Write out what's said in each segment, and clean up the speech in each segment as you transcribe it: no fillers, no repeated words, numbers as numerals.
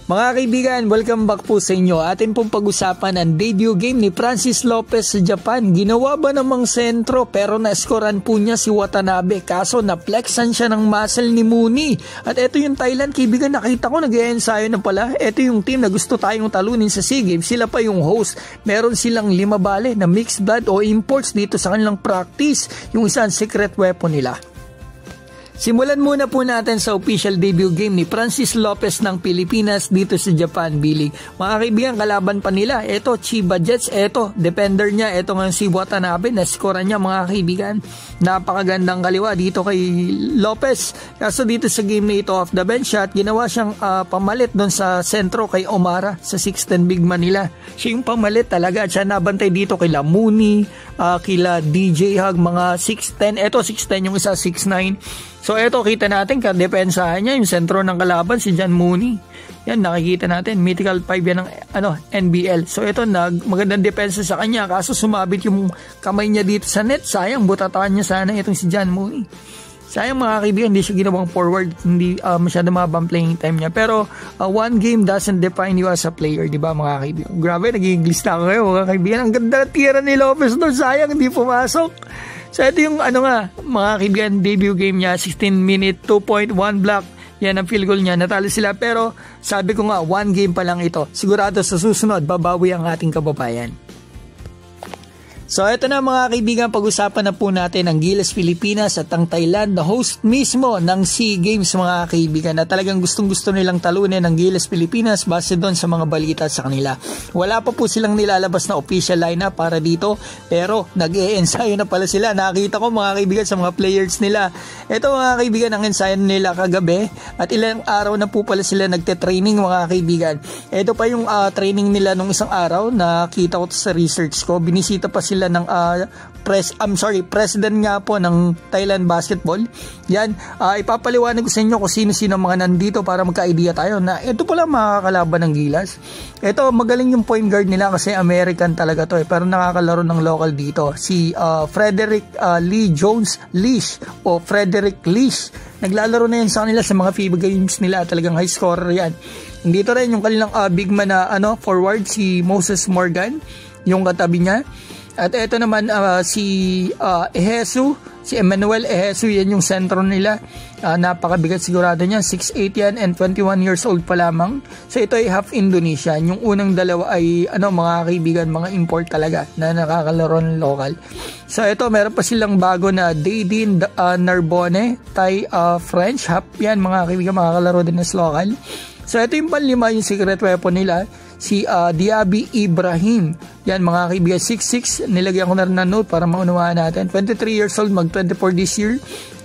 Mga kaibigan, welcome back po sa inyo. Atin pong pag-usapan ang debut game ni Francis Lopez sa Japan. Ginawa ba namang sentro pero na-scorean po niya si Watanabe. Kaso na-flexan siya ng muscle ni Mooney. At ito yung Thailand, kaibigan, nakita ko nag-e-ensayo na pala. Ito yung team na gusto tayong talunin sa SEA Games. Sila pa yung host. Meron silang 5 bale na mixed blood o imports dito sa kanilang practice. Yung isang secret weapon nila. Simulan muna po natin sa official debut game ni Francis Lopez ng Pilipinas dito sa Japan B-League. Mga kaibigan, kalaban pa nila. Ito, Chiba Jets. Ito, defender niya. Ito nga si Watanabe. Na-score niya, mga kaibigan. Napakagandang kaliwa dito kay Lopez. Kaso dito sa game na ito, off the bench shot, ginawa siyang pamalit doon sa sentro kay Omara sa 6'10" big man nila. Siya yung pamalit talaga. Siya nabantay dito kay Mooney, kila DJ Hug, mga 6'10". Ito, 6'10", yung isa 6'9". So eto, kita natin kadepensahan niya yung sentro ng kalaban si John Mooney. Yan, nakikita natin, mythical 5 yan ng NBL. So eto, magandang depensa sa kanya, kaso sumabit yung kamay niya dito sa net. Sayang, butataan niya sana itong si John Mooney. Sayang, mga kaibigan, hindi siya ginawang forward, hindi masyado mabang playing time niya. Pero one game doesn't define you as a player, di ba, mga kaibigan? Grabe, nag-i-English na ako ngayon, mga kaibigan. Ang ganda na tira ni Lopez doon, sayang, hindi pumasok. So ito yung mga kaibigan, debut game niya, 16 minute, 2.1 block. Yan ang field goal niya, natalo sila. Pero sabi ko nga, one game pa lang ito. Sigurado sa susunod, babawi ang ating kababayan. So ito na, mga kaibigan, pag-usapan na po natin ang Gilas Pilipinas at ang Thailand na host mismo ng SEA Games, mga kaibigan, na talagang gustong-gusto nilang talunin ng Gilas Pilipinas base doon sa mga balita sa kanila. Wala pa po silang nilalabas na official lineup para dito, pero nag-e-ensayo na pala sila. Nakita ko, mga kaibigan, sa mga players nila. Ito, mga kaibigan, ang ensayo nila kagabi at ilang araw na po pala sila nagte-training, mga kaibigan. Ito pa yung training nila nung isang araw, nakita ko sa research ko. Binisita pa sila ng president nga po ng Thailand Basketball. Yan, ipapaliwanag ko sa inyo kung sino-sino mga nandito para magka-idea tayo na ito pala makakalaban ng Gilas. Ito, magaling yung point guard nila kasi American talaga to pero nakakalaro ng local dito. Si Frederick Lee Jones Leash o Frederick Leash. Naglalaro na yan sa kanila sa mga FIBA games nila. Talagang high scorer yan. Dito rin yung kanilang big man na forward, si Moses Morgan, yung katabi niya. At ito naman si Ehesu, si Emmanuel Ehesu, yan yung sentro nila. Napakabigat sigurado niya, 6'8" yan and 21 years old pa lamang. So ito ay half Indonesian. Yung unang dalawa ay mga kaibigan, mga import talaga na nakakalaro ng local. So ito, meron pa silang bago na Daydin Narbonne, Thai French, half yan, mga kaibigan, makakalaro din ng local. So ito yung panlima, yung secret weapon nila, si Diaby Ibrahim. Yan, mga kaibigan, 6'6", nilagyan ko na rin na note para maunawaan natin. 23 years old, mag-24 this year.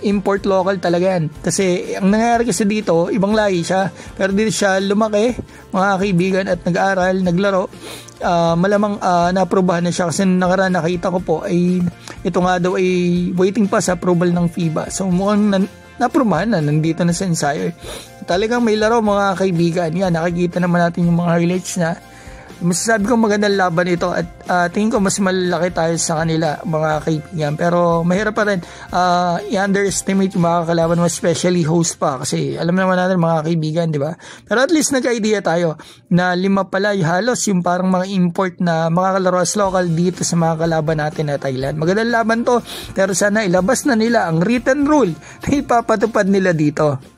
Import local talaga yan. Kasi ang nangyayari kasi dito, ibang lahi siya. Pero dito siya lumaki, mga kaibigan, at nag-aaral, naglaro. Malamang na-aprobahan na siya kasi nakaraan nakita ko po ay ito nga daw ay waiting pa sa approval ng FIBA. So mukhang na-aprobahan na, nandito na sa ensayo. Talagang may laro, mga kaibigan. Yan, nakikita naman natin yung mga highlights na masasabi ko magandang laban ito at tingin ko mas malaki tayo sa kanila, mga kaibigan. Pero mahirap pa rin i-underestimate yung mga kalaban mo, especially host pa. Kasi alam naman natin, mga kaibigan, di ba? Pero at least nagka-idea tayo na 5 pala yung halos yung parang mga import na makakalaro as local dito sa mga kalaban natin na Thailand. Magandang laban to, pero sana ilabas na nila ang written rule na ipapatupad nila dito.